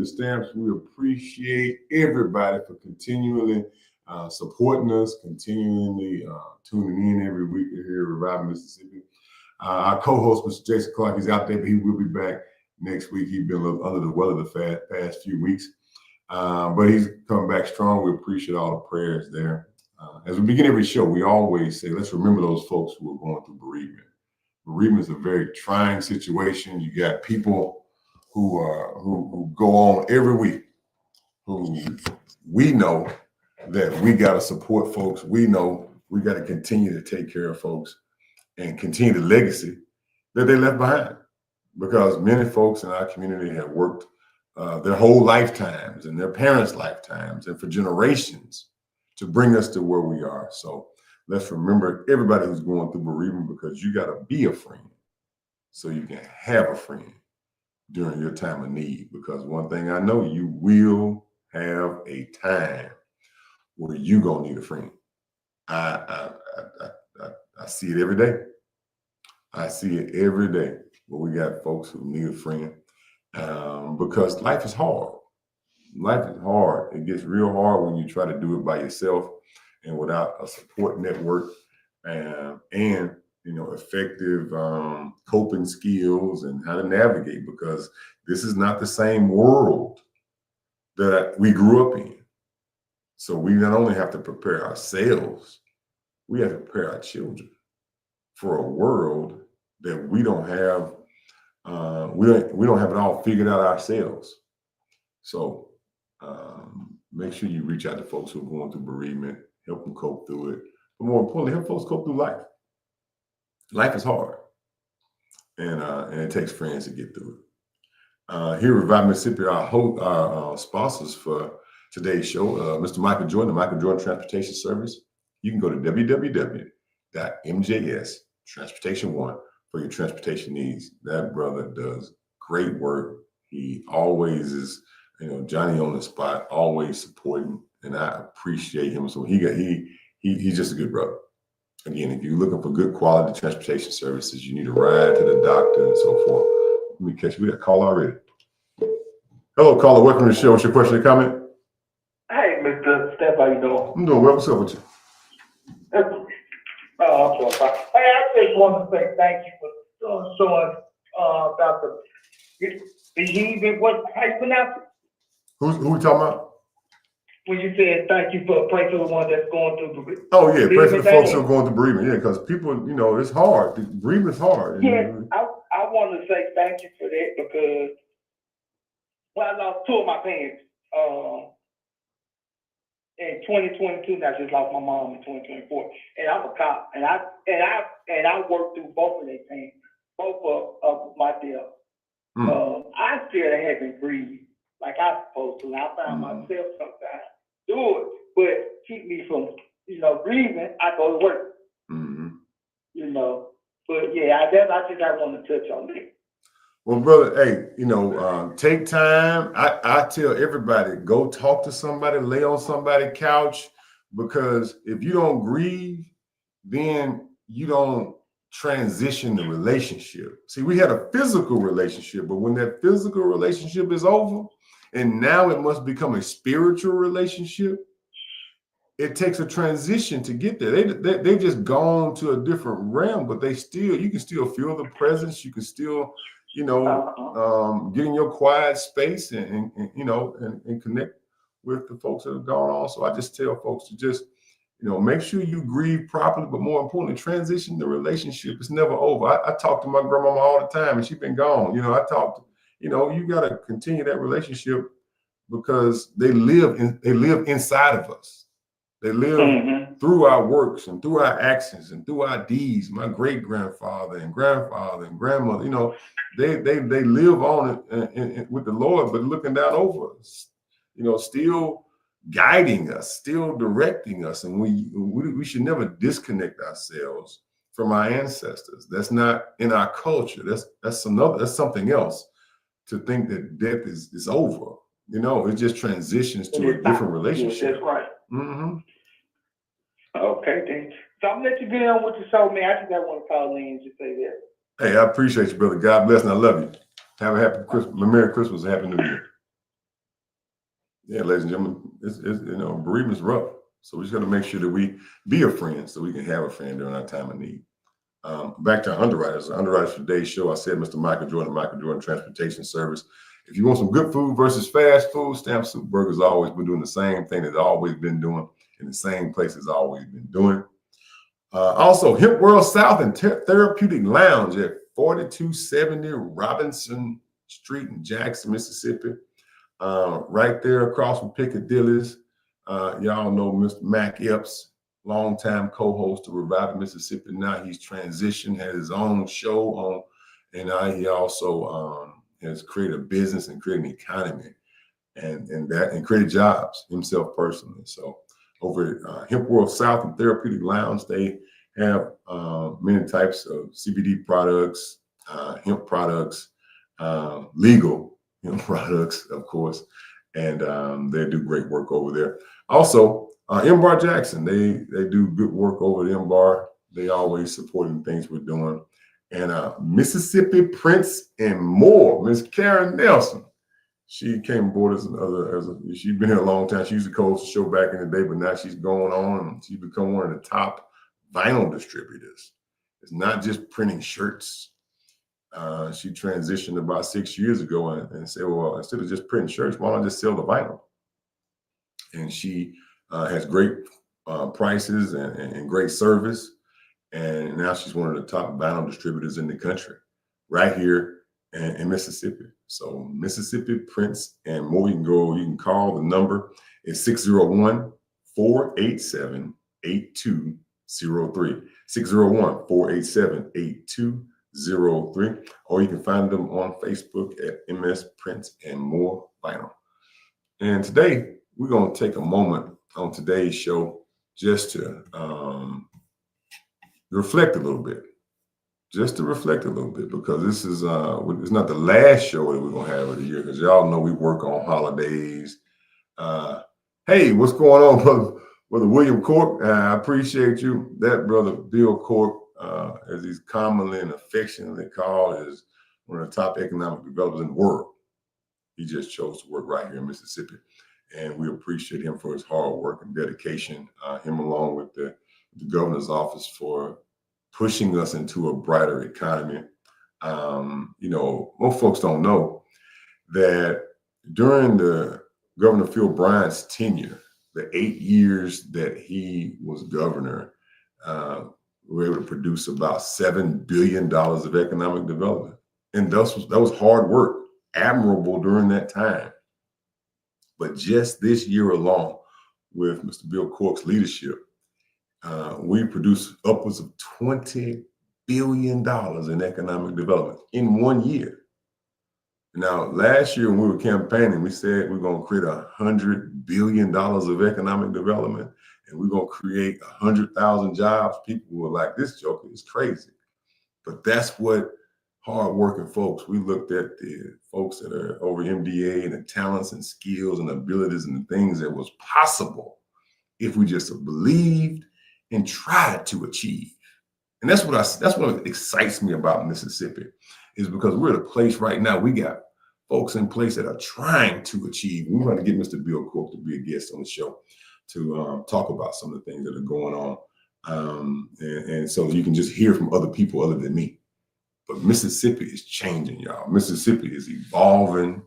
Stamps. We appreciate everybody for continually supporting us, continually tuning in every week here at Revive Mississippi. Our co-host, Mr. Jason Clark, he's out there, but he will be back next week. He's been a little under the weather the past few weeks, but he's coming back strong. We appreciate all the prayers there. As we begin every show, we always say, let's remember those folks who are going through bereavement. Bereavement is a very trying situation. You got people who go on every week, who we know that we got to support folks. We know we got to continue to take care of folks and continue the legacy that they left behind, because many folks in our community have worked their whole lifetimes and their parents' lifetimes and for generations to bring us to where we are. So let's remember everybody who's going through bereavement, because you got to be a friend so you can have a friend during your time of need. Because one thing I know, you will have a time where you gonna need a friend. I see it every day. I see it every day where we got folks who need a friend, because life is hard. Life is hard. It gets real hard when you try to do it by yourself and without a support network and effective coping skills and how to navigate, because this is not the same world that we grew up in. So we not only have to prepare ourselves, we have to prepare our children for a world that we don't have. We don't have it all figured out ourselves. So make sure you reach out to folks who are going through bereavement, help them cope through it. But more importantly, help folks cope through life. Life is hard, and it takes friends to get through it. Here at Revive Mississippi, our sponsors for today's show, Mr. Micheal Jordan, the Micheal Jordan Transportation Service. You can go to www.mjstransportation1 for your transportation needs. That brother does great work. He always is, Johnny on the spot, always supporting, and I appreciate him. So he's just a good brother. Again, if you're looking for good quality transportation services, you need a ride to the doctor and so forth. Let me catch you. We got a call already. Hello, caller. Welcome to the show. What's your question or comment? Hey, Mr. Steph, how you doing? I'm doing well. What's up with you? I'm so sorry. Hey, I just want to say thank you for showing about the heathen. How you pronounce it? Who we talking about? When you said thank you for praying for the one that's going through bereavement. Oh yeah, pray for the folks who are going through bereavement. Yeah, because people, it's hard. Bereavement is hard. Yeah, I want to say thank you for that, because I lost two of my parents in 2022. I just lost my mom in 2024, and I'm a cop, and I worked through both of their pain, both of my death. I still haven't breathed like I'm supposed to. And I find myself sometimes do it, but keep me from, breathing. I go to work. But yeah, I just want to touch on that. Well, brother, hey, take time. I tell everybody, go talk to somebody, lay on somebody's couch, because if you don't grieve, then you don't transition the relationship. See, we had a physical relationship, but when that physical relationship is over, and now it must become a spiritual relationship, it takes a transition to get there. They've just gone to a different realm, but you can still feel the presence. You can still, get in your quiet space and connect with the folks that have gone on. So I just tell folks to just, make sure you grieve properly, but more importantly, transition the relationship. It's never over. I talk to my grandmama all the time, and she's been gone. You got to continue that relationship, because they live inside of us. They live through our works and through our actions and through our deeds. My great grandfather and grandfather and grandmother, they live on it with the Lord, but looking down over us, still guiding us, still directing us. And we should never disconnect ourselves from our ancestors. That's not in our culture. That's something else, to think that death is over. It just transitions to a different relationship. That's right. Okay, then. So I'm gonna let you get on with your show, man. I just want to call in and just say that. Hey, I appreciate you, brother. God bless, and I love you. Have a happy Christmas, Merry Christmas, and Happy New Year. Yeah, ladies and gentlemen, it's bereavement's rough. So we just got to make sure that we be a friend so we can have a friend during our time of need. Back to our underwriters. Underwriters for today's show, I said Mr. Michael Jordan Transportation Service. If you want some good food versus fast food, SuperBurgers has always been doing the same thing it's always been doing in the same place it's always been doing. Also, Hemp World South and Therapeutic Lounge at 4270 Robinson Street in Jackson, Mississippi. Right there across from Piccadilly's. Y'all know Mr. Mac Epps, longtime co-host of Reviving Mississippi. Now he's transitioned, had his own show on, and he also has created a business and created an economy and created jobs himself personally. So over at Hemp World South and Therapeutic Lounge, they have many types of CBD products, hemp products, legal hemp products, of course, and they do great work over there. Also, MBar Jackson, they do good work over at MBar. They always supporting things we're doing. And Mississippi Prince and More, Miss Karen Nelson. She came aboard she's been here a long time. She used to co-host the show back in the day, but now she's going on and she's become one of the top vinyl distributors. It's not just printing shirts. She transitioned about 6 years ago and said, well, instead of just printing shirts, why don't I just sell the vinyl? And she has great prices and great service. And now she's one of the top vinyl distributors in the country, right here in Mississippi. So Mississippi Prince and More. You can call. The number is 601-487-8203. 601-487-8203. Or you can find them on Facebook at MS Prince and More Vinyl. And today, we're going to take a moment on today's show just to reflect a little bit. Just to reflect a little bit, because this is it's not the last show that we're going to have of the year, because y'all know we work on holidays. Hey, what's going on, Brother William Cork? I appreciate you. That Brother Bill Cork, as he's commonly and affectionately called, is one of the top economic developers in the world. He just chose to work right here in Mississippi. And we appreciate him for his hard work and dedication, him along with the governor's office for pushing us into a brighter economy. Most folks don't know that during the Governor Phil Bryant's tenure, the 8 years that he was governor, we were able to produce about $7 billion of economic development. And that was hard work, admirable during that time. But just this year alone, with Mr. Bill Cork's leadership, we produced upwards of $20 billion in economic development in 1 year. Now, last year when we were campaigning, we said we're going to create $100 billion of economic development, and we're going to create 100,000 jobs. People were like, this joker is crazy. But that's what hardworking folks, we looked at the folks that are over MDA and the talents and skills and abilities and the things that was possible if we just believed and tried to achieve. And that's what excites me about Mississippi, is because we're at a place right now, we got folks in place that are trying to achieve. We're going to get Mr. Bill Cork to be a guest on the show to talk about some of the things that are going on. And so you can just hear from other people other than me. But Mississippi is changing, y'all. Mississippi is evolving.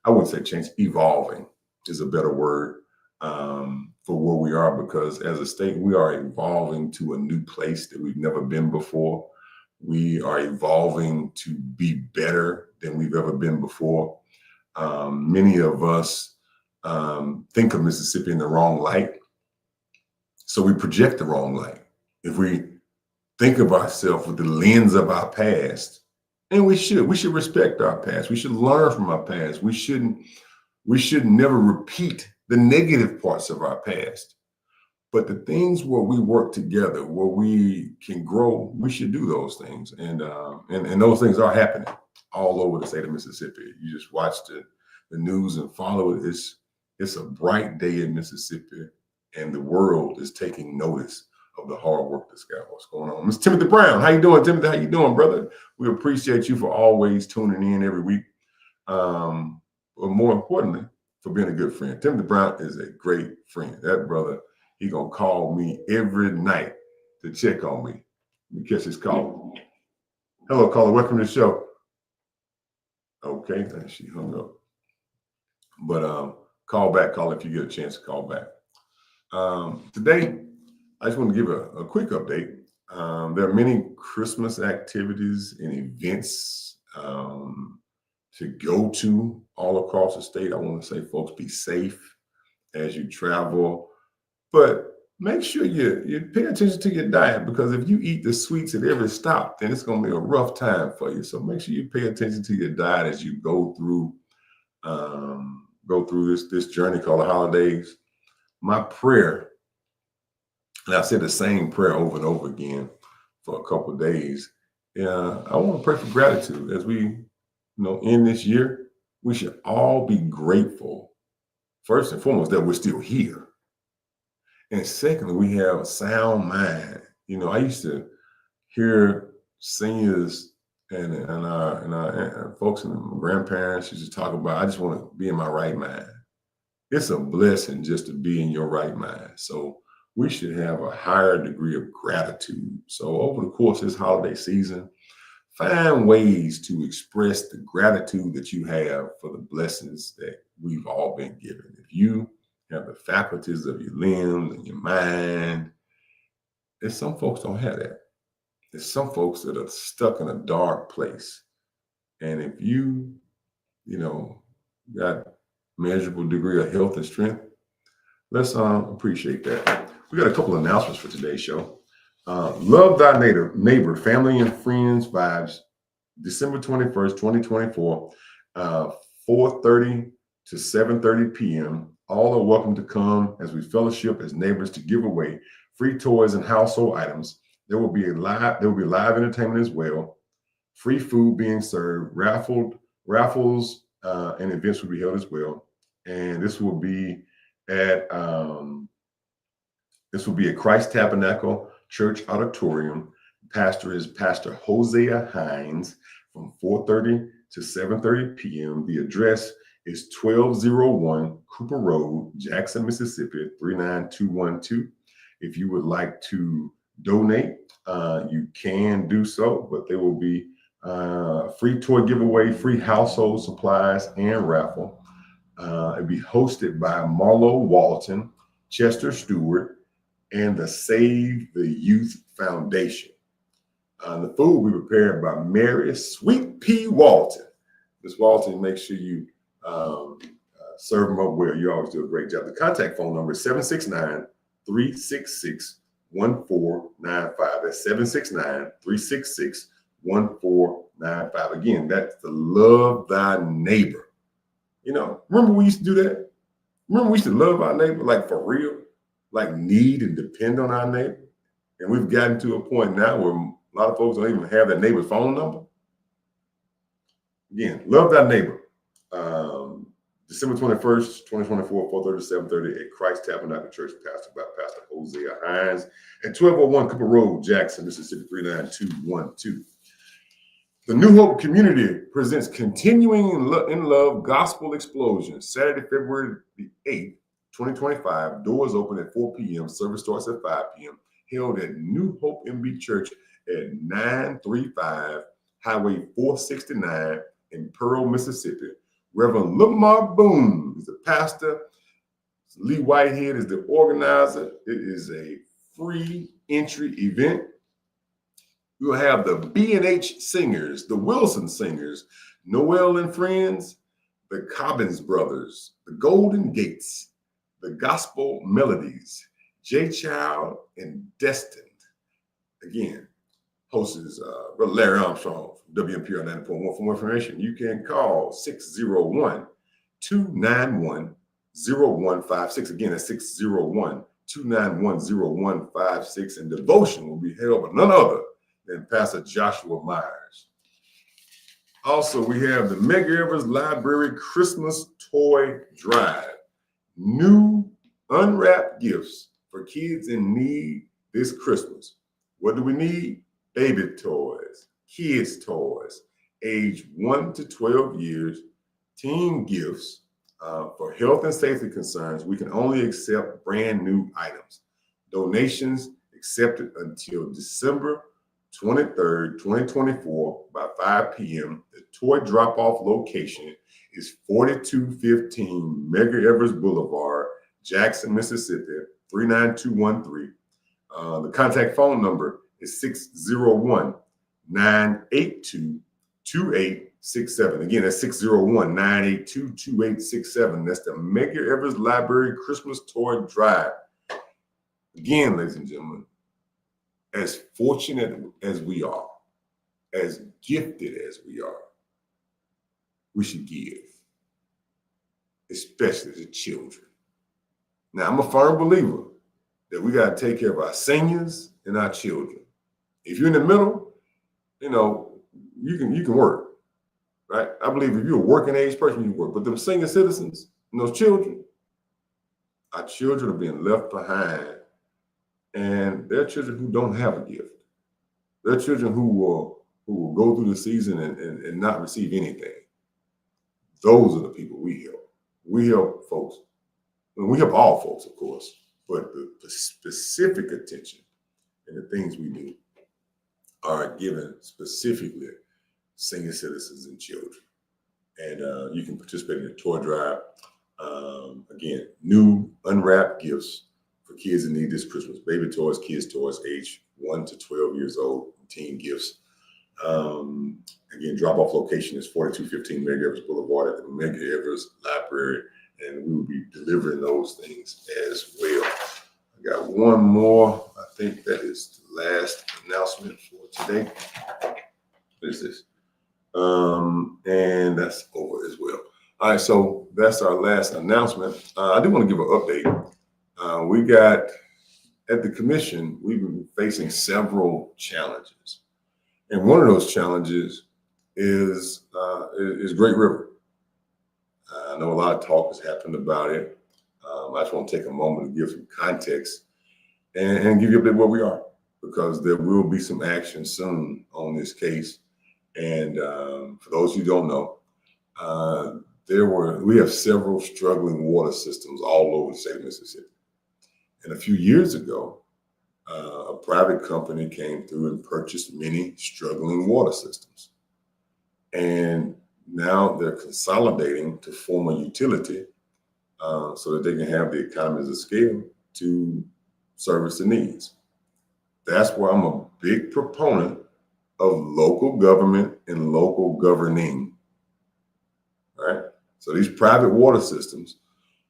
I wouldn't say change, evolving is a better word for where we are, because as a state, we are evolving to a new place that we've never been before. We are evolving to be better than we've ever been before. Many of us think of Mississippi in the wrong light, so we project the wrong light. If we think of ourselves with the lens of our past, and we should respect our past. We should learn from our past. We should never repeat the negative parts of our past. But the things where we work together, where we can grow, we should do those things. And those things are happening all over the state of Mississippi. You just watch the news and follow it. It's a bright day in Mississippi, and the world is taking notice of the hard work that's got what's going on. Mr. Timothy Brown, how you doing, Timothy? How you doing, brother? We appreciate you for always tuning in every week. But more importantly, for being a good friend. Timothy Brown is a great friend. That brother, he gonna call me every night to check on me. Let me catch his call. Hello, caller. Welcome to the show. Okay, she hung up. But call back, call if you get a chance to call back. Today, I just want to give a quick update. There are many Christmas activities and events to go to all across the state. I want to say, folks, be safe as you travel, but make sure you pay attention to your diet, because if you eat the sweets at every stop, then it's going to be a rough time for you. So make sure you pay attention to your diet as you go through this journey called the holidays. My prayer, and I've said the same prayer over and over again for a couple of days. I want to pray for gratitude as we, end this year. We should all be grateful, first and foremost, that we're still here. And secondly, we have a sound mind. I used to hear seniors and our folks and my grandparents used to talk about, I just want to be in my right mind. It's a blessing just to be in your right mind. So we should have a higher degree of gratitude. So over the course of this holiday season, find ways to express the gratitude that you have for the blessings that we've all been given. If you have the faculties of your limbs and your mind, there's some folks don't have that. There's some folks that are stuck in a dark place. And if you, got measurable degree of health and strength, let's appreciate that. We got a couple of announcements for today's show. Love Thy Neighbor, Family and Friends Vibes, December 21st, 2024, 4:30 to 7:30 p.m. All are welcome to come as we fellowship as neighbors to give away free toys and household items. There will be live entertainment as well. Free food being served, raffles and events will be held as well. And this will be at Christ Tabernacle Church Auditorium. Pastor is Pastor Hosea Hines from 4:30 to 7:30 p.m. The address is 1201 Cooper Road, Jackson, Mississippi, 39212. If you would like to donate, you can do so, but there will be free toy giveaway, free household supplies, and raffle. It'll be hosted by Marlo Walton, Chester Stewart, and the Save the Youth Foundation. The food will be prepared by Mary Sweet Pea Walton. Ms. Walton, make sure you serve them up well. You always do a great job. The contact phone number is 769-366-1495. That's 769-366-1495. Again, that's the Love Thy Neighbor. Remember we used to do that? Remember we used to love our neighbor, like for real, like need and depend on our neighbor? And we've gotten to a point now where a lot of folks don't even have their neighbor's phone number. Again, Love Thy Neighbor. December 21st, 2024, 4:30 to 7:30 at Christ Tabernacle Church, pastored by Pastor Hosea Hines at 1201 Cooper Road, Jackson, Mississippi, 39212. The New Hope Community presents Continuing in Love Gospel Explosion, Saturday, February the 8th, 2025. Doors open at 4 p.m. Service starts at 5 p.m. Held at New Hope MB Church at 935 Highway 469 in Pearl, Mississippi. Reverend Lamar Boone is the pastor. Lee Whitehead is the organizer. It is a free entry event. You'll have the B&H Singers, the Wilson Singers, Noel and Friends, the Cobbins Brothers, the Golden Gates, the Gospel Melodies, J Child, and Destined. Again, host is Brother Larry Armstrong from WMPR 90.1. For more information, you can call 601-291-0156. Again, that's 601-291-0156. And devotion will be held by none other than Pastor Joshua Myers. Also, we have the Medgar Evers Library Christmas Toy Drive. New unwrapped gifts for kids in need this Christmas. What do we need? Baby toys, kids toys, age 1 to 12 years, teen gifts, For health and safety concerns, we can only accept brand new items. Donations accepted until December 23rd, 2024 by 5 p.m. The toy drop-off location is 4215 Medgar Evers Boulevard, Jackson, Mississippi, 39213. The contact phone number is 601-982-2867. Again, that's 601-982-2867. That's the Medgar Evers Library Christmas Toy Drive. Again, ladies and gentlemen, as fortunate as we are, as gifted as we are, we should give, especially to children. Now, I'm a firm believer that we got to take care of our seniors and our children. If you're in the middle, you can work, right? I believe if you're a working age person, you work. But them senior citizens and those children, our children are being left behind. And they're children who don't have a gift. They're children who will go through the season and not receive anything. Those are the people we help. We help folks. And we help all folks, of course, but the specific attention and the things we do are given specifically senior citizens and children. And you can participate in the toy drive. Again, new unwrapped gifts for kids in need this Christmas. Baby toys, kids toys, age 1 to 12 years old, teen gifts. Again, drop-off location is 4215 Medgar Evers Boulevard at the Medgar Evers Library, and we will be delivering those things as well. I got one more. I think that is the last announcement for today. What is this? And that's over as well. All right, so that's our last announcement. I do want to give an update. We got at the commission, we've been facing several challenges. And one of those challenges is Great River. I know a lot of talk has happened about it. I just want to take a moment to give some context and give you a bit where we are, because there will be some action soon on this case. And for those who don't know, we have several struggling water systems all over the state of Mississippi. And a few years ago, a private company came through and purchased many struggling water systems. And now they're consolidating to form a utility so that they can have the economies of scale to service the needs. That's why I'm a big proponent of local government and local governing, right? So these private water systems,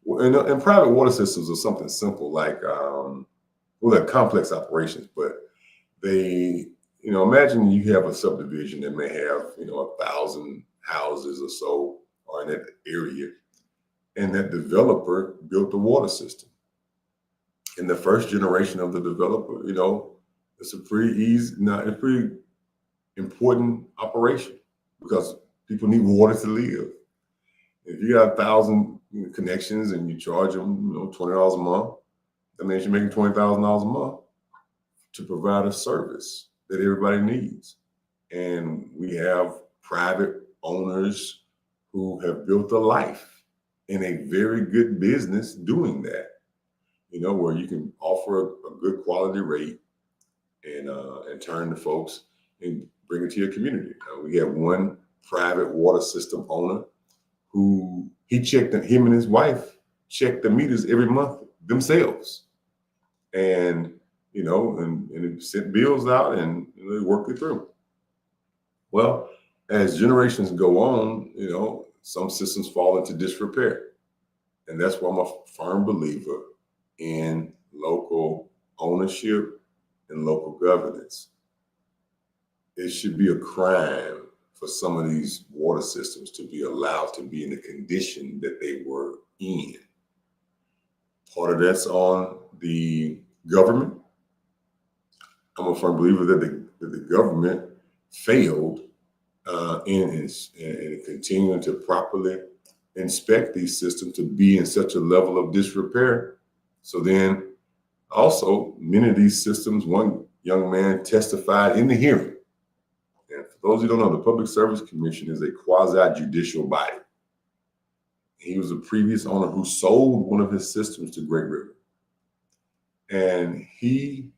and private water systems are something simple like, they're complex operations, but they, imagine you have a subdivision that may have, 1,000 houses or so, or in that area, and that developer built the water system. In the first generation of the developer, it's a pretty important operation because people need water to live. If you got 1,000 connections and you charge them, $20 a month, that means you're making $20,000 a month to provide a service that everybody needs. And we have private owners who have built a life in a very good business doing that, where you can offer a good quality rate and turn to folks and bring it to your community. We have one private water system owner who him and his wife check the meters every month themselves, and and sent bills out and they work it through. Well, as generations go on, some systems fall into disrepair, and that's why I'm a firm believer in local ownership and local governance. It should be a crime for some of these water systems to be allowed to be in the condition that they were in. Part of that's on the government. I'm a firm believer that the government failed in continuing to properly inspect these systems to be in such a level of disrepair. So then also many of these systems, one young man testified in the hearing. And for those who don't know, the Public Service Commission is a quasi-judicial body. He was a previous owner who sold one of his systems to Great River. And he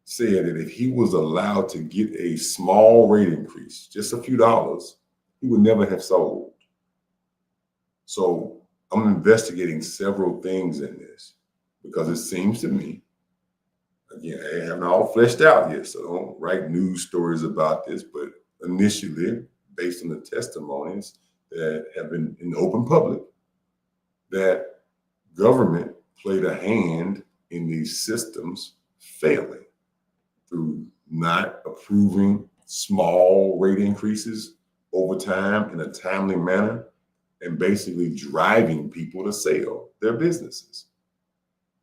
said that if he was allowed to get a small rate increase, just a few dollars, he would never have sold. So I'm investigating several things in this because it seems to me, again, I haven't all fleshed out yet, so don't write news stories about this, but initially, based on the testimonies that have been in the open public, that government played a hand in these systems failing through not approving small rate increases over time in a timely manner and basically driving people to sell their businesses.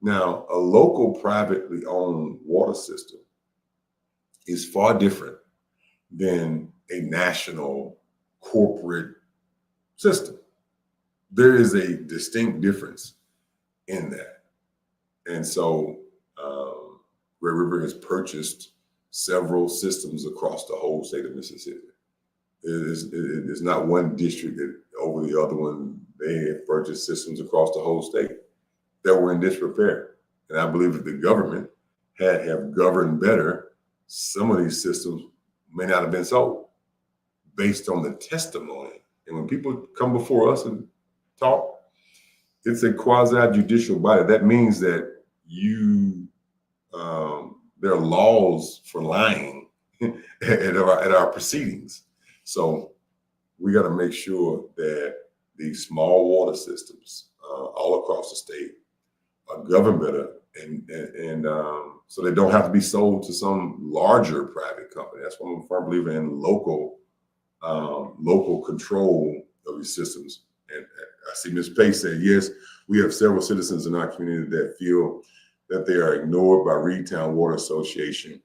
Now, a local privately owned water system is far different than a national corporate system. There is a distinct difference in that. And so Red River has purchased several systems across the whole state of Mississippi. It is not one district that over the other one. They have purchased systems across the whole state that were in disrepair. And I believe if the government have governed better, some of these systems may not have been sold based on the testimony. And when people come before us and talk, it's a quasi-judicial body. That means that there are laws for lying at our proceedings. So we got to make sure that these small water systems all across the state are governed better, and so they don't have to be sold to some larger private company. That's why I'm a firm believer in local control of these systems. And I see Ms. Pace said, yes, we have several citizens in our community that feel that they are ignored by Reedtown Water Association.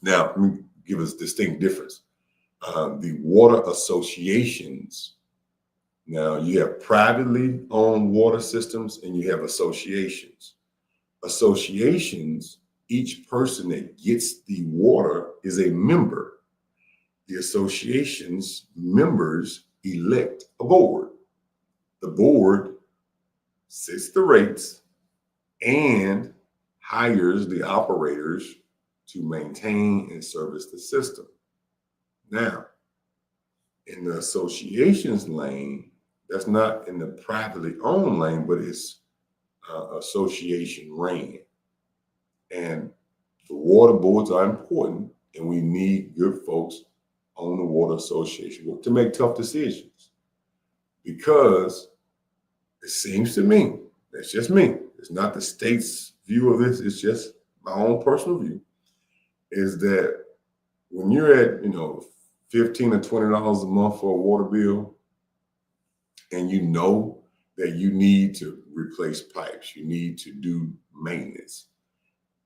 Now, let me give us a distinct difference. The water associations, now you have privately owned water systems and you have associations. Associations, each person that gets the water is a member. The association's members elect a board. The board sets the rates and hires the operators to maintain and service the system. Now, in the association's lane, that's not in the privately owned lane, but it's association ran. And the water boards are important, and we need good folks on the water association to make tough decisions. Because it seems to me, that's just me, it's not the state's view of this, it's just my own personal view, is that when you're at, $15 or $20 a month for a water bill, and you know that you need to replace pipes, you need to do maintenance.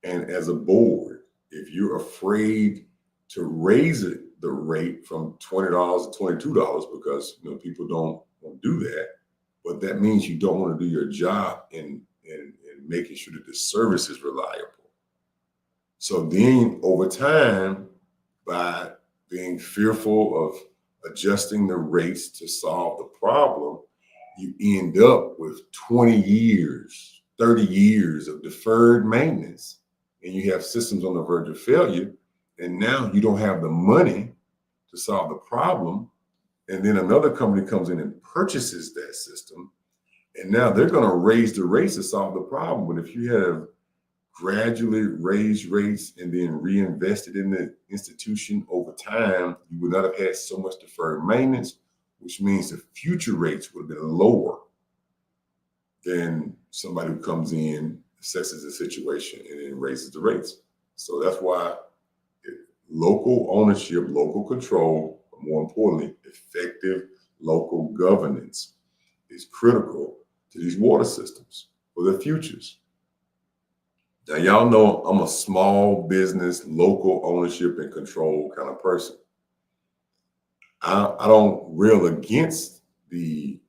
And as a board, if you're afraid to raise the rate from $20 to $22 because people don't want to do that, but that means you don't want to do your job in making sure that the service is reliable. So then over time, by being fearful of adjusting the rates to solve the problem, you end up with 20 years, 30 years of deferred maintenance, and you have systems on the verge of failure. And now you don't have the money to solve the problem. And then another company comes in and purchases that system. And now they're going to raise the rates to solve the problem. But if you have gradually raised rates and then reinvested in the institution over time, you would not have had so much deferred maintenance, which means the future rates would have been lower than somebody who comes in, assesses the situation, and then raises the rates. So that's why local ownership, local control, but more importantly, effective local governance is critical to these water systems for their futures. Now, y'all know I'm a small business, local ownership and control kind of person. I don't rail against the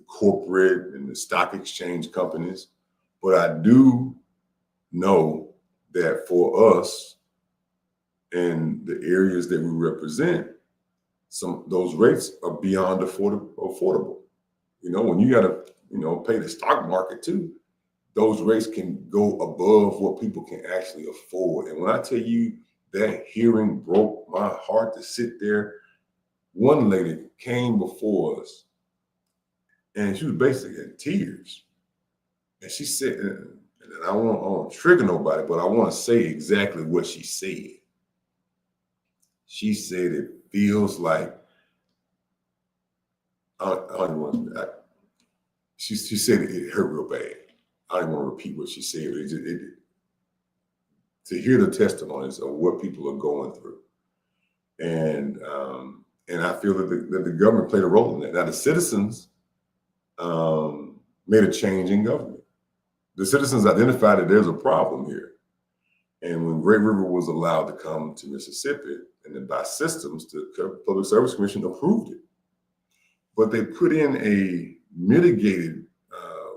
corporate and the stock exchange companies, but I do know that for us in the areas that we represent, those rates are beyond affordable. when you got to, pay the stock market too, those rates can go above what people can actually afford. And when I tell you that hearing broke my heart to sit there, one lady came before us and she was basically in tears. And she said, and I won't trigger nobody, but I want to say exactly what she said. She said it feels like, she said it hurt real bad. I don't want to repeat what she said. To hear the testimonies of what people are going through. And I feel that the government played a role in that. Now, the citizens made a change in government. The citizens identified that there's a problem here. And when Great River was allowed to come to Mississippi, and then by systems, the Public Service Commission approved it. But they put in a mitigated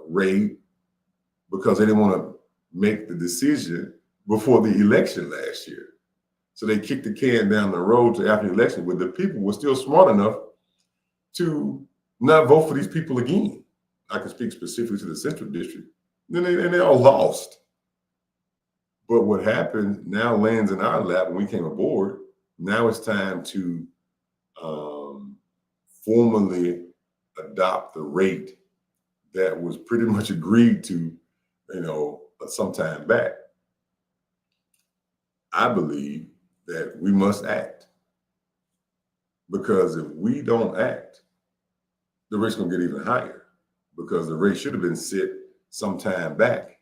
rate because they didn't want to make the decision before the election last year. So they kicked the can down the road to after the election, but the people were still smart enough to not vote for these people again. I can speak specifically to the Central District. Then they all lost. But what happened now lands in our lap when we came aboard. Now it's time to formally adopt the rate that was pretty much agreed to, some time back. I believe that we must act, because if we don't act, the rate's gonna get even higher, because the rate should have been set some time back.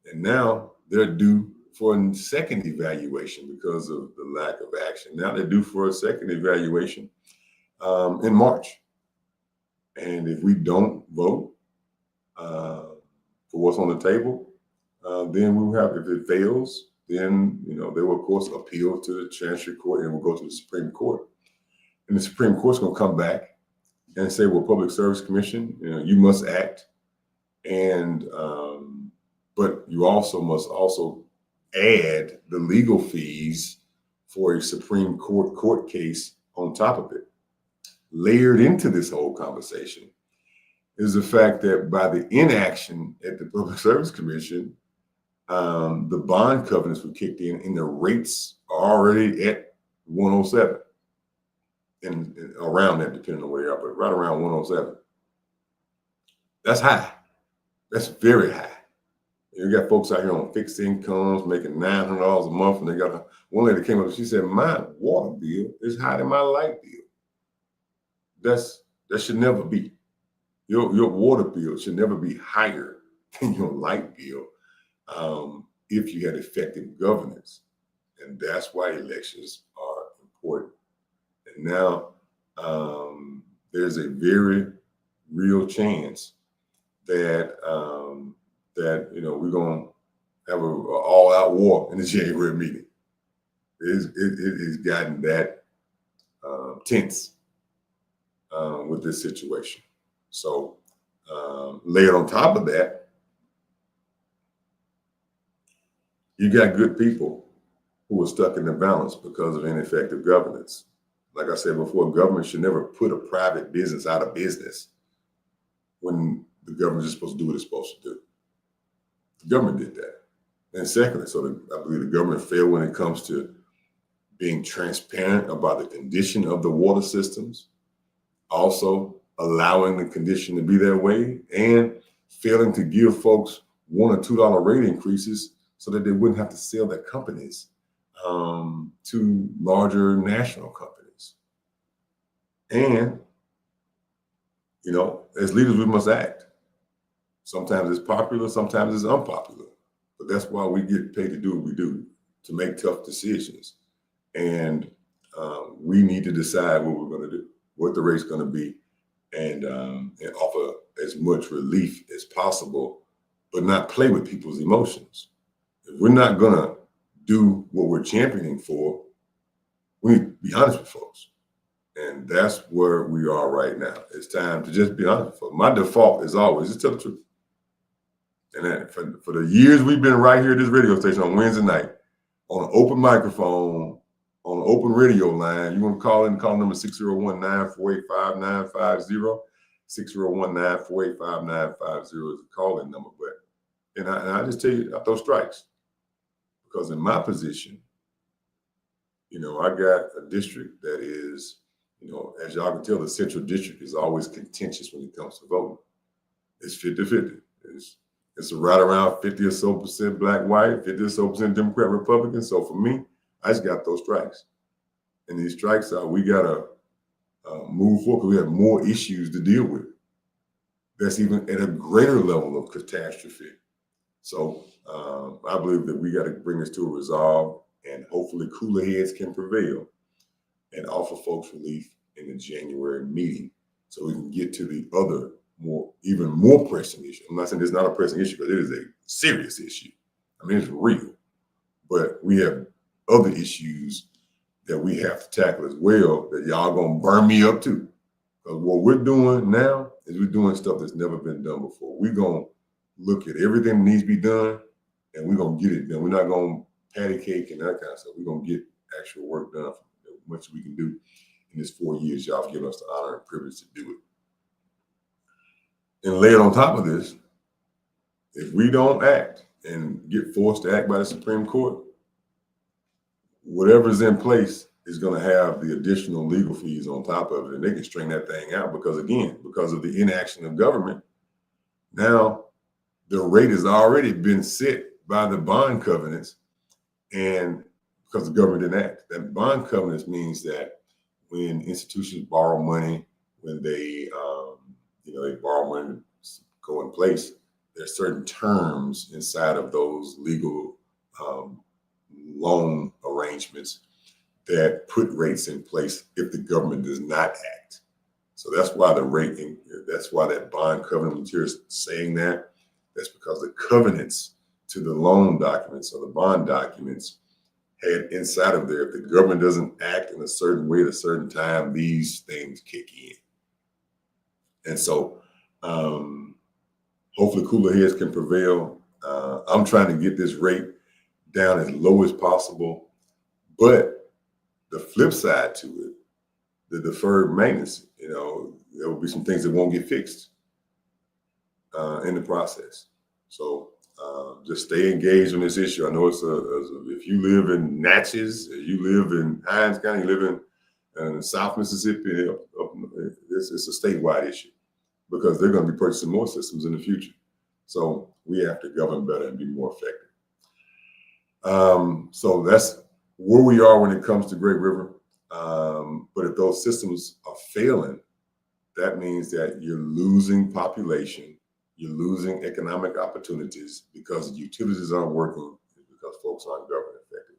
And now they're due for a second evaluation because of the lack of action. Now they're due for a second evaluation in March. And if we don't vote for what's on the table, then we will have, if it fails, then, they will, of course, appeal to the Chancery Court and we'll go to the Supreme Court. And the Supreme Court's going to come back and say, well, Public Service Commission, you must act. And, but you must also add the legal fees for a Supreme Court case on top of it. Layered into this whole conversation is the fact that by the inaction at the Public Service Commission, the bond covenants were kicked in and the rates are already at 107 and around that, depending on where you are, but right around 107. That's high. That's very high. You got folks out here on fixed incomes making $900 a month, and they got one lady came up and she said, "My water bill is higher than my light bill." That should never be. Your water bill should never be higher than your light bill if you had effective governance. And that's why elections are important. And now there's a very real chance that we're going to have an all-out war in the January meeting. It has gotten that tense with this situation. So layered on top of that, you got good people who are stuck in the balance because of ineffective governance. Like I said before, government should never put a private business out of business when the government is supposed to do what it's supposed to do. The government did that. And secondly, I believe the government failed when it comes to being transparent about the condition of the water systems, also allowing the condition to be that way, and failing to give folks $1 or $2 rate increases so that they wouldn't have to sell their companies to larger national companies. And, as leaders, we must act. Sometimes it's popular, sometimes it's unpopular. But that's why we get paid to do what we do, to make tough decisions. And we need to decide what we're going to do, what the rate's going to be, and offer as much relief as possible, but not play with people's emotions. If we're not going to do what we're championing for, we need to be honest with folks. And that's where we are right now. It's time to just be honest with folks. My default is always just tell the truth. And that for the years we've been right here at this radio station on Wednesday night, on an open microphone, on an open radio line, you want to call number 601-948-5950, 601-948-5950 is the calling number. But and I just tell you, I throw strikes because in my position, I got a district that is, as y'all can tell, the central district is always contentious when it comes to voting. It's 50-50. It's right around 50 or so percent black, white, 50 or so percent Democrat, Republican. So for me, I just got those strikes. And these strikes are, we got to move forward because we have more issues to deal with. That's even at a greater level of catastrophe. So I believe that we got to bring this to a resolve, and hopefully cooler heads can prevail and offer folks relief in the January meeting so we can get to the other even more pressing issue. I'm not saying it's not a pressing issue, because it is a serious issue. I mean, it's real. But we have other issues that we have to tackle as well that y'all gonna burn me up to. Because what we're doing now is we're doing stuff that's never been done before. We're gonna look at everything that needs to be done, and we're gonna get it done. We're not gonna patty cake and that kind of stuff. We're gonna get actual work done as much as we can do in this 4 years y'all have given us the honor and privilege to do it. And laid on top of this, if we don't act and get forced to act by the Supreme Court, whatever's in place is going to have the additional legal fees on top of it, and they can string that thing out because, again, because of the inaction of government, now the rate has already been set by the bond covenants, and because the government didn't act. That bond covenants means that when institutions borrow money, when they they borrow money to go in place, there's certain terms inside of those legal loan arrangements that put rates in place if the government does not act. So that's why that's why that bond covenant material is saying that. That's because the covenants to the loan documents or the bond documents had inside of there, if the government doesn't act in a certain way at a certain time, these things kick in. And so hopefully cooler heads can prevail. I'm trying to get this rate down as low as possible. But the flip side to it, the deferred maintenance, there will be some things that won't get fixed in the process. So just stay engaged on this issue. I know if you live in Natchez, you live in Hinds County, you live in South Mississippi, it's a statewide issue, because they're going to be purchasing more systems in the future. So we have to govern better and be more effective. So that's where we are when it comes to Great River. But if those systems are failing, that means that you're losing population, you're losing economic opportunities because utilities aren't working, because folks aren't governing effective.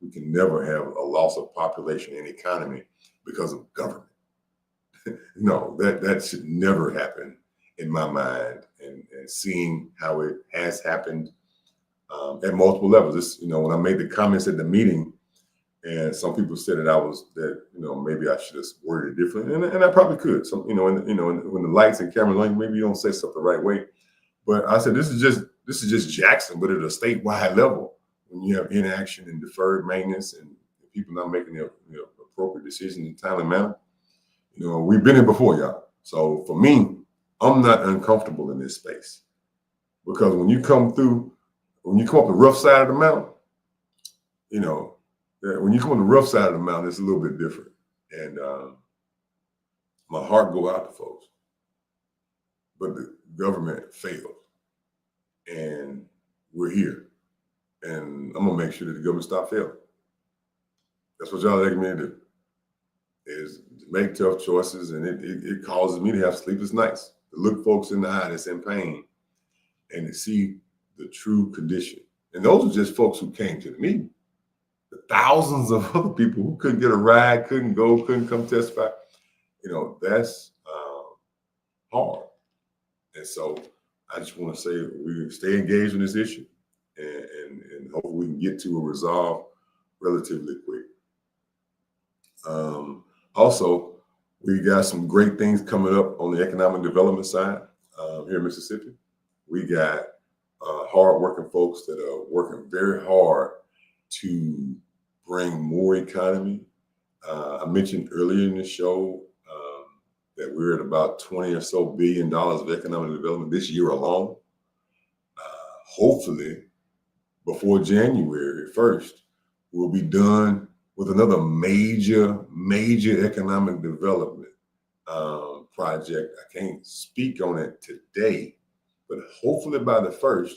We can never have a loss of population and economy because of government. No, that should never happen in my mind. And seeing how it has happened at multiple levels. When I made the comments at the meeting, and some people said that maybe I should have worded it differently, and I probably could. So when the lights and cameras on, maybe you don't say stuff the right way. But I said this is just Jackson, but at a statewide level, when you have inaction and deferred maintenance and people not making the appropriate decisions in a timely manner. We've been here before, y'all. So for me, I'm not uncomfortable in this space, because when you come up the rough side of the mountain, when you come on the rough side of the mountain, it's a little bit different. And my heart go out to folks, but the government failed, and we're here, and I'm gonna make sure that the government stop failing. That's what y'all asking me to do, is to make tough choices, and it causes me to have sleepless nights, to look folks in the eye that's in pain and to see the true condition. And those are just folks who came to the meeting. The thousands of other people who couldn't get a ride, couldn't go, couldn't come testify, that's hard. And so I just want to say we stay engaged in this issue, and hopefully we can get to a resolve relatively quick. Also, we got some great things coming up on the economic development side here in Mississippi. We got hardworking folks that are working very hard to bring more economy. I mentioned earlier in the show that we're at about $20 or so billion of economic development this year alone. Hopefully, before January 1st, we'll be done with another major economic development project. I can't speak on it today, but hopefully by the 1st,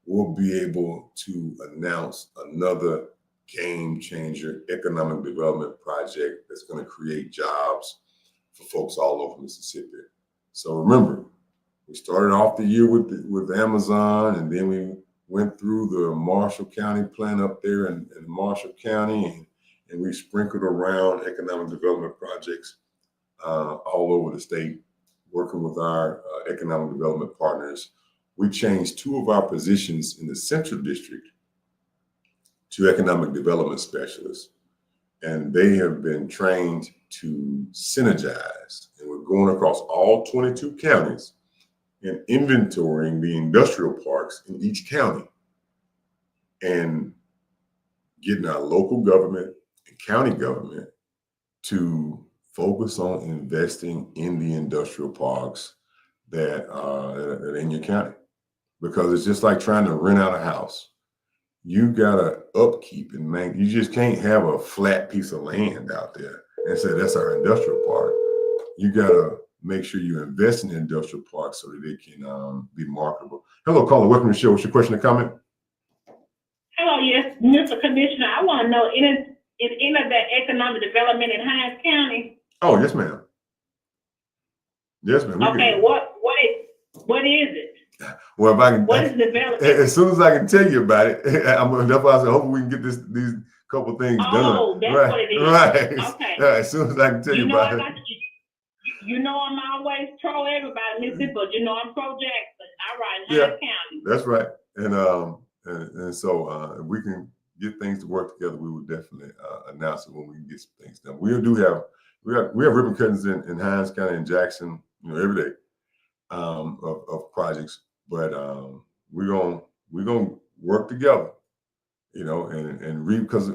we'll be able to announce another game changer economic development project that's going to create jobs for folks all over Mississippi. So remember, we started off the year with Amazon, and then we went through the Marshall County plant up there in Marshall County, and we sprinkled around economic development projects all over the state, working with our economic development partners. We changed 2 of our positions in the Central District to economic development specialists, and they have been trained to synergize. And we're going across all 22 counties and inventorying the industrial parks in each county and getting our local government and county government to focus on investing in the industrial parks that are in your county. Because it's just like trying to rent out a house. You gotta upkeep and you just can't have a flat piece of land out there and say that's our industrial park. You gotta make sure you invest in the industrial park so that they can be marketable. Hello, caller. Welcome to the show. What's your question or comment? Hello, yes, Mr. Commissioner. I want to know, is any of that economic development in Hinds County? Oh, yes, ma'am. Yes, ma'am. Okay, what is it? Well, if I can, what is development? As soon as I can tell you about it, that's why I said, hopefully we can get these couple things done. Oh, that's right, what it is. Right. Okay. Yeah, as soon as I can tell you about it. You know I'm always pro everybody, Mississippi, but you know I'm pro Jackson. All right, Yeah, Hinds County. that's right. And so if we can get things to work together, we will definitely announce it when we can get some things done. We have ribbon cuttings in Hinds County and Jackson, every day of projects. But we're gonna work together, and read, because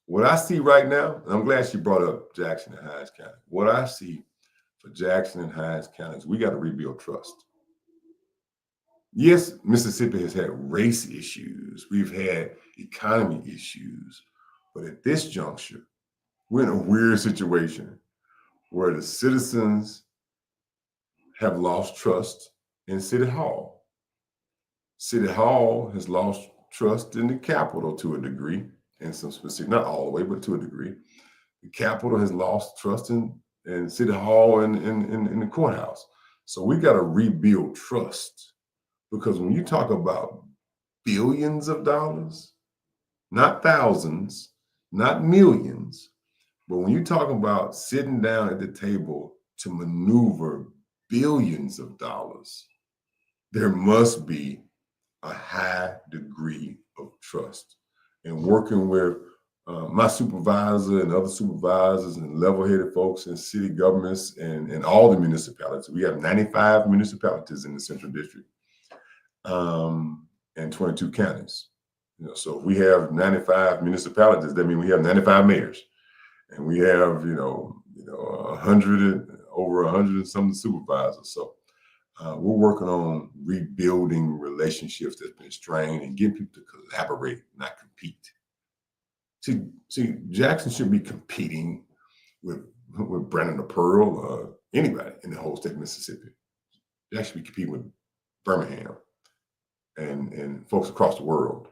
what I see right now, and I'm glad she brought up Jackson and Hinds County. What I see for Jackson and Hinds County is we got to rebuild trust. Yes, Mississippi has had race issues, we've had economy issues, but at this juncture, we're in a weird situation where the citizens have lost trust in City Hall. City Hall has lost trust in the Capitol to a degree, in some specific, not all the way, but to a degree. The Capitol has lost trust in City Hall and in the courthouse. So we got to rebuild trust, because when you talk about billions of dollars, not thousands, not millions, but when you talk about sitting down at the table to maneuver billions of dollars, there must be a high degree of trust. And working with my supervisor and other supervisors and level-headed folks in city governments and all the municipalities. We have 95 municipalities in the Central District and 22 counties. So if we have 95 municipalities, that means we have 95 mayors, and we have over 100 and some supervisors. So we're working on rebuilding relationships that's been strained and getting people to collaborate, not compete. See, Jackson should be competing with Brandon or Pearl or anybody in the whole state of Mississippi. They should be competing with Birmingham and folks across the world.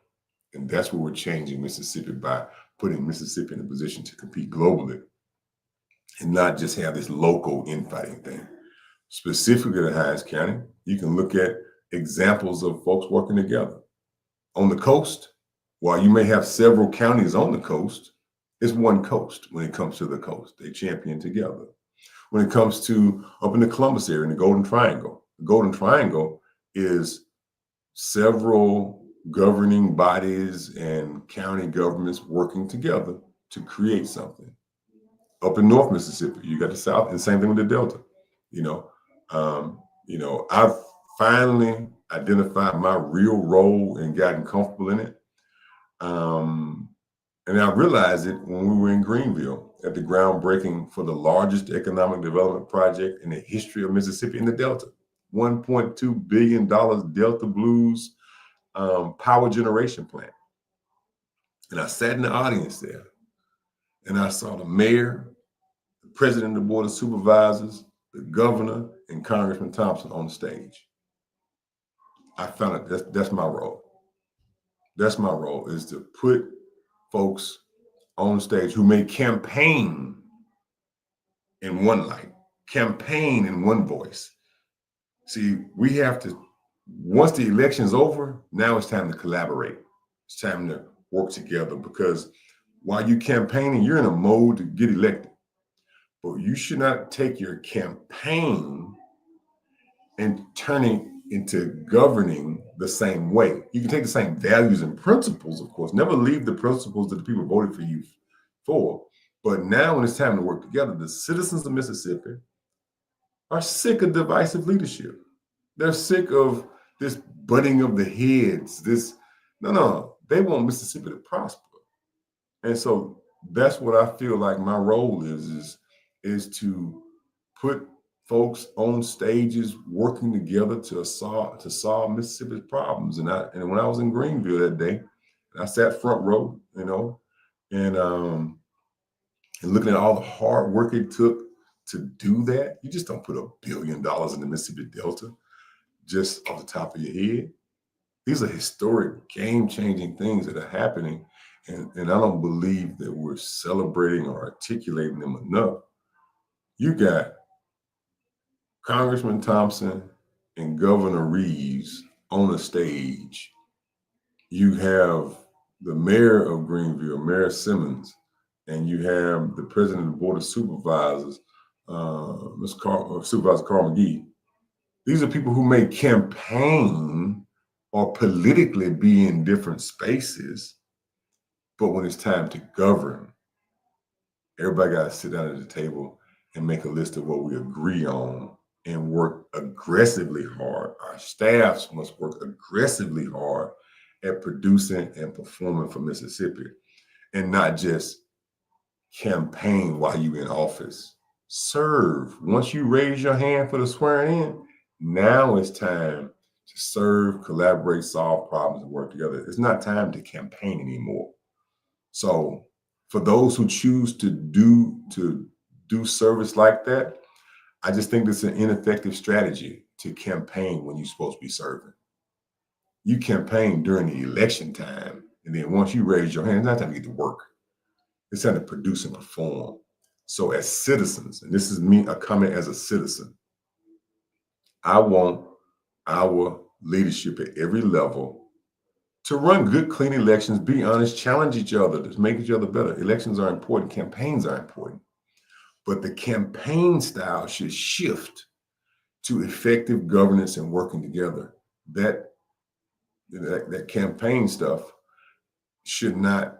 And that's what we're changing Mississippi by putting Mississippi in a position to compete globally and not just have this local infighting thing. Specifically to Hinds County, you can look at examples of folks working together. On the coast, while you may have several counties on the coast, it's one coast when it comes to the coast. They champion together. When it comes to up in the Columbus area, in the Golden Triangle is several governing bodies and county governments working together to create something. Up in North Mississippi, you got the South, and same thing with the Delta. I've finally identified my real role and gotten comfortable in it. And I realized it when we were in Greenville at the groundbreaking for the largest economic development project in the history of Mississippi in the Delta. $1.2 billion Delta Blues power generation plant. And I sat in the audience there and I saw the mayor, the president of the board of supervisors, the governor, and Congressman Thompson on the stage. I found it, that's my role. That's my role, is to put folks on stage who may campaign in one light, campaign in one voice. See, we have to, once the election's over, now it's time to collaborate. It's time to work together, because while you're campaigning, you're in a mode to get elected. But you should not take your campaign and turn it into governing the same way. You can take the same values and principles, of course, never leave the principles that the people voted for you for. But now when it's time to work together, the citizens of Mississippi are sick of divisive leadership. They're sick of this butting of the heads. No, they want Mississippi to prosper. And so that's what I feel like my role is to put folks on stages working together to solve Mississippi's problems. And when I was in Greenville that day, I sat front row, and looking at all the hard work it took to do that. You just don't put $1 billion in the Mississippi Delta just off the top of your head. These are historic, game-changing things that are happening, and I don't believe that we're celebrating or articulating them enough. You got Congressman Thompson and Governor Reeves on the stage. You have the mayor of Greenville, Mayor Simmons, and you have the president of the Board of Supervisors, Supervisor Carl McGee. These are people who may campaign or politically be in different spaces, but when it's time to govern, everybody got to sit down at the table and make a list of what we agree on and work aggressively hard. Our staffs must work aggressively hard at producing and performing for Mississippi, and not just campaign while you're in office. Serve. Once you raise your hand for the swearing in, now it's time to serve, collaborate, solve problems, and work together. It's not time to campaign anymore. So for those who choose to do service like that, I just think it's an ineffective strategy to campaign when you're supposed to be serving. You campaign during the election time, and then once you raise your hand, it's not time to get to work. It's time to produce and perform. So as citizens, and this is me, a comment as a citizen, I want our leadership at every level to run good, clean elections, be honest, challenge each other, to make each other better. Elections are important, campaigns are important. But the campaign style should shift to effective governance and working together. That campaign stuff should not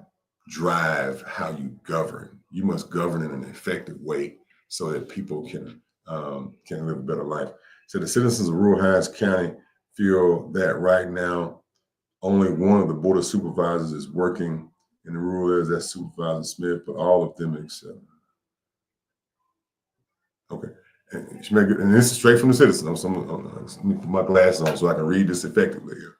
drive how you govern. You must govern in an effective way so that people can live a better life. So the citizens of rural Hinds County feel that right now, only one of the Board of Supervisors is working in the rural areas, that's Supervisor Smith, but all of them except. Okay, and this is straight from the citizens. Let me put my glasses on so I can read this effectively here.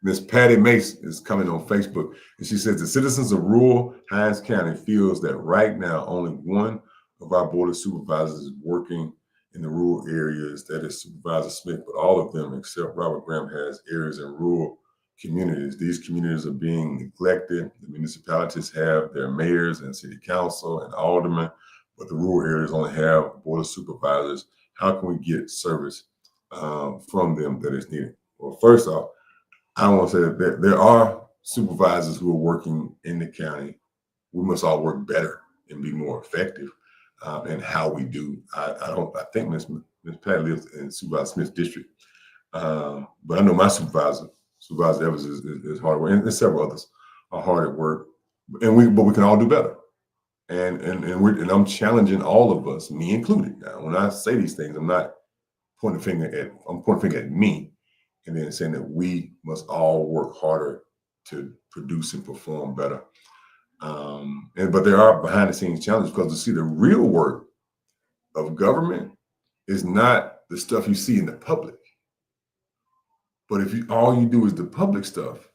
Miss Patty Mace is coming on Facebook, and she says the citizens of rural Hinds County feels that right now only one of our Board of Supervisors is working in the rural areas, that is Supervisor Smith, but all of them except Robert Graham has areas in rural communities. These communities are being neglected. The municipalities have their mayors and city council and aldermen, but the rural areas only have Board of Supervisors. How can we get service from them that is needed? Well, first off, I want to say that there are supervisors who are working in the county. We must all work better and be more effective in how we do. I think Miss Patty lives in Supervisor Smith's district, but I know my Supervisor Evans is hard at work, and several others are hard at work, but we can all do better. And I'm challenging all of us, me included. Now, when I say these things, I'm not pointing a finger at me, and then saying that we must all work harder to produce and perform better. But there are behind the scenes challenges because to see the real work of government is not the stuff you see in the public. But if all you do is the public stuff,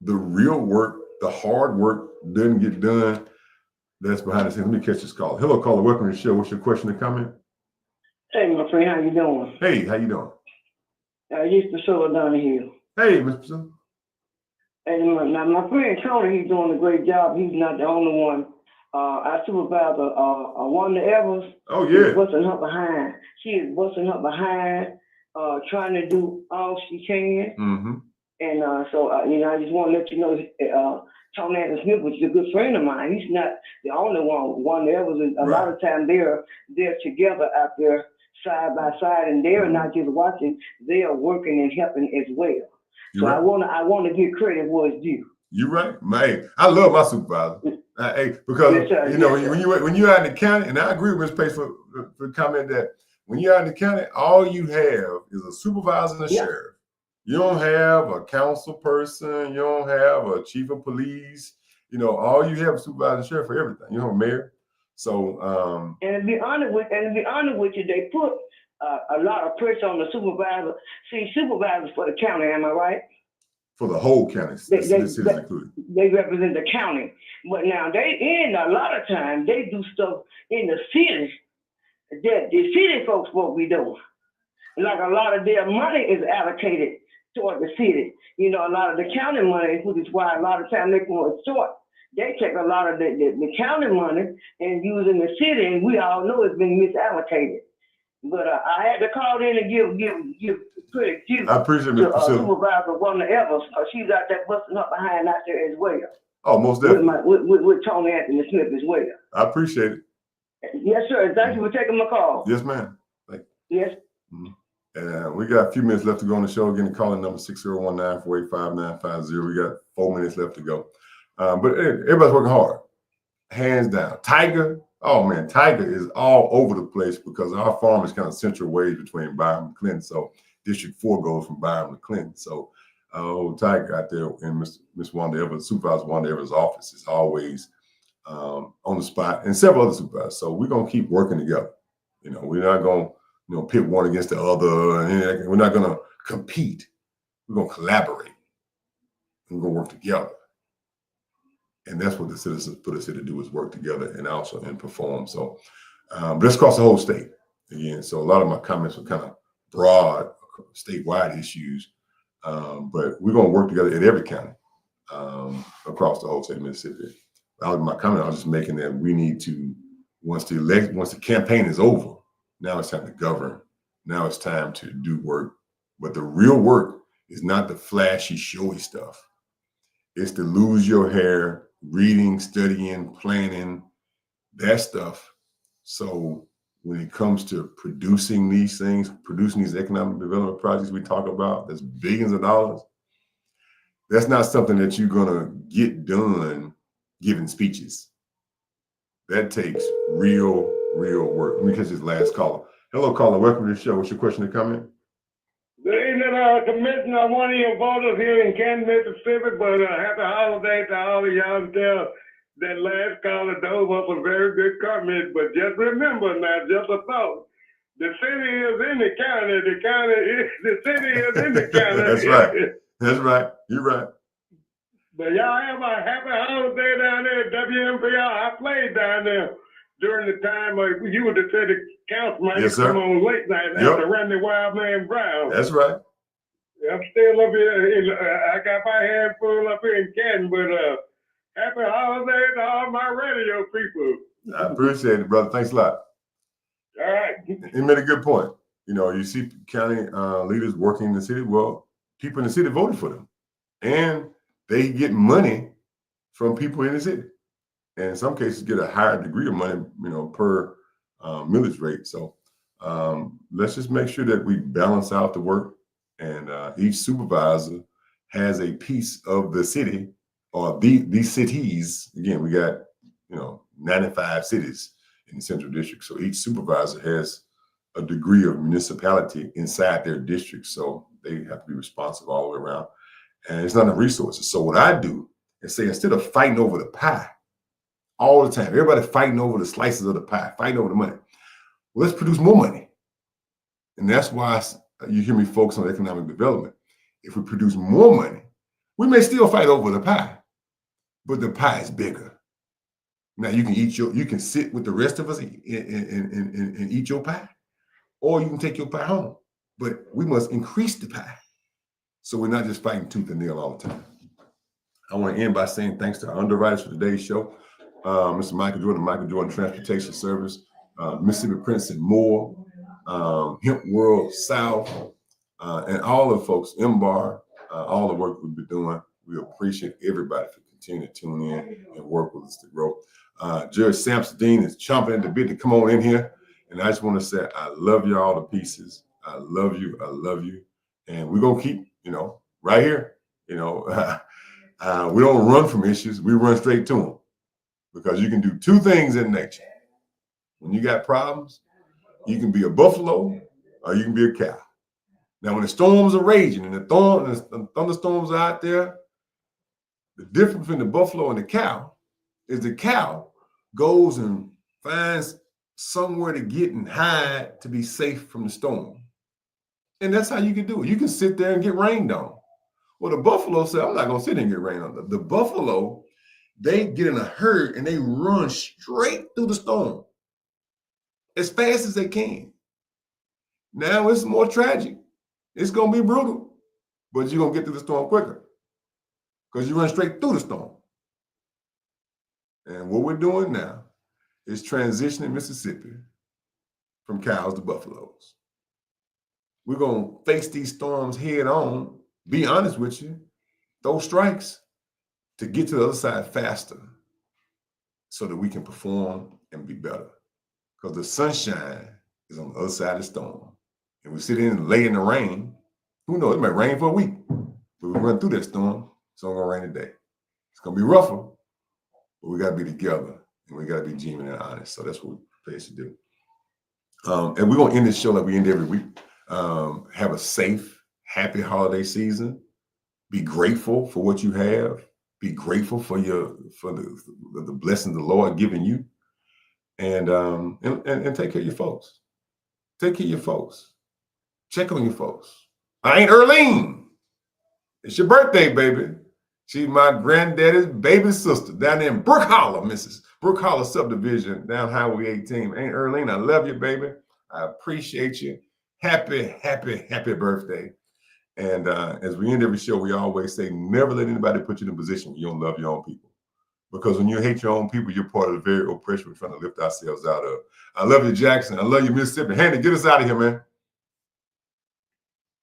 the real work, the hard work doesn't get done. That's behind the scenes. Let me catch this call. Hello, caller. Welcome to the show. What's your question or comment? Hey, my friend, how you doing? Hey, how you doing? I used to serve down the hill. Hey, Mr. Priscilla. And my friend Tony, he's doing a great job. He's not the only one. Our supervisor, Wanda Evers. Oh, yeah. Is busting her behind. She is busting her behind, trying to do all she can. Mm-hmm. And so, I just want to let you know, Tony Smith, which is a good friend of mine. He's not the only one. Wanda Evers, a lot of times they're together out there side by side, and they're not just watching; they are working and helping as well. You're So right. I want to give credit where it's due. You're right, man. I love my supervisor. Because Yes, sir. you know Yes, when you're out in the county, and I agree with Ms. Pace for the comment that when you're out in the county, all you have is a supervisor and a sheriff. You don't have a council person. You don't have a chief of police. All you have is supervisor and sheriff for everything. You know, mayor. So and to be honest with you, they put a lot of pressure on the supervisor. See, supervisors for the county, am I right? For the whole county, the cities included. They represent the county, but now a lot of times they do stuff in the city that the city folks won't be doing. Like a lot of their money is allocated toward the city. A lot of the county money, which is why a lot of times they go short. They take a lot of the county money and use in the city, and we all know it's been misallocated. But I had to call in and give credit to I appreciate it, Mr. Supervisor Wanda Evers, because she's out there busting up behind out there as well. Oh, most definitely. With Tony Anthony Smith as well. I appreciate it. Yes, sir. Thank you for taking my call. Yes, ma'am. Yes. Mm-hmm. And we got a few minutes left to go on the show. Again, the calling number 601-948-5950. We got 4 minutes left to go. But everybody's working hard, hands down. Tiger, oh man, Tiger is all over the place because our farm is kind of central ways between Byron and Clinton. So District 4 goes from Byron to Clinton. So Tiger out there in Miss Wanda Evers, Supervisor Wanda Evers' office is always on the spot, and several other supervisors. So we're gonna keep working together. We're not gonna pit one against the other, and we're not gonna compete. We're gonna collaborate. We're gonna work together. And that's what the citizens put us here to do, is work together and perform. So, but it's across the whole state again. So a lot of my comments were kind of broad, statewide issues, but we're going to work together in every county across the whole state of Mississippi. My comment, I was just making that we need to, once the campaign is over, now it's time to govern. Now it's time to do work. But the real work is not the flashy, showy stuff. It's to lose your hair, reading, studying, planning, that stuff. So when it comes to producing these things, producing these economic development projects we talk about, that's billions of dollars, that's not something that you're going to get done giving speeches. That takes real work. Let me catch this last caller. Hello, caller. Welcome to the show. What's your question or comment? Good evening, Commissioner. I'm one of your voters here in Canton, Mississippi, but happy holiday to all of y'all. Tell that last caller dove up a very good comment, but just remember now, just a thought. The city is in the county. The city is in the county. That's right. That's right. You're right. But y'all have a happy holiday down there at WMPR. I played down there during the time you were the city councilman. Yes, sir. Come on late night after Randy Wildman Brown. That's right. I'm still up here. I got my hand full up here in Canton, but happy holiday to all my radio people. I appreciate it, brother. Thanks a lot. All right. He made a good point. You see county leaders working in the city. Well, people in the city voted for them, and they get money from people in the city, and in some cases get a higher degree of money, per millage rate. So let's just make sure that we balance out the work, and each supervisor has a piece of the city or these cities. Again, we got 95 cities in the central district, so each supervisor has a degree of municipality inside their district, so they have to be responsive all the way around. And it's not enough resources. So what I do is say, instead of fighting over the pie, all the time. Everybody fighting over the slices of the pie, fighting over the money. Well, let's produce more money. And that's why you hear me focus on economic development. If we produce more money, we may still fight over the pie, but the pie is bigger. Now you can sit with the rest of us and eat your pie, or you can take your pie home. But we must increase the pie, so we're not just fighting tooth and nail all the time. I want to end by saying thanks to our underwriters for today's show, Mr. Michael Jordan Transportation Service, Mississippi Prince and Moore, Hemp World South, and all the folks, MBar, all the work we've been doing. We appreciate everybody for continuing to tune in and work with us to grow. Judge Sampson Dean is chomping at the bit to come on in here. And I just want to say, I love you all to pieces. I love you. I love you. And we're going to keep, right here. We don't run from issues. We run straight to them, because you can do two things in nature. When you got problems, you can be a buffalo or you can be a cow. Now, when the storms are raging and the thunderstorms are out there, the difference between the buffalo and the cow is the cow goes and finds somewhere to get and hide to be safe from the storm. And that's how you can do it. You can sit there and get rained on. Well, the buffalo said, I'm not going to sit there and get rained on. The buffalo, they get in a herd and they run straight through the storm as fast as they can. Now it's more tragic. It's going to be brutal, but you're going to get through the storm quicker because you run straight through the storm. And what we're doing now is transitioning Mississippi from cows to buffaloes. We're going to face these storms head on, be honest with you, those strikes to get to the other side faster so that we can perform and be better. Because the sunshine is on the other side of the storm. And we sit in and lay in the rain. Who knows? It might rain for a week. But we run through that storm, it's only going to rain today. It's going to be rougher, but we got to be together and we got to be genuine and honest. So that's what we're prepared to do. And we're going to end this show like we end every week. Have a safe, happy holiday season. Be grateful for what you have. Be grateful for the blessing the Lord giving you. And take care of your folks. Take care of your folks. Check on your folks. I ain't Earlene. It's your birthday, baby. She's my granddaddy's baby sister down there in Brook Hollow, Mrs. Brook Hollow subdivision down Highway 18. Ain't Earlene, I love you, baby. I appreciate you. Happy, happy, happy birthday. And as we end every show, we always say, never let anybody put you in a position where you don't love your own people. Because when you hate your own people, you're part of the very oppression we're trying to lift ourselves out of. I love you, Jackson. I love you, Mississippi. Handy, get us out of here, man.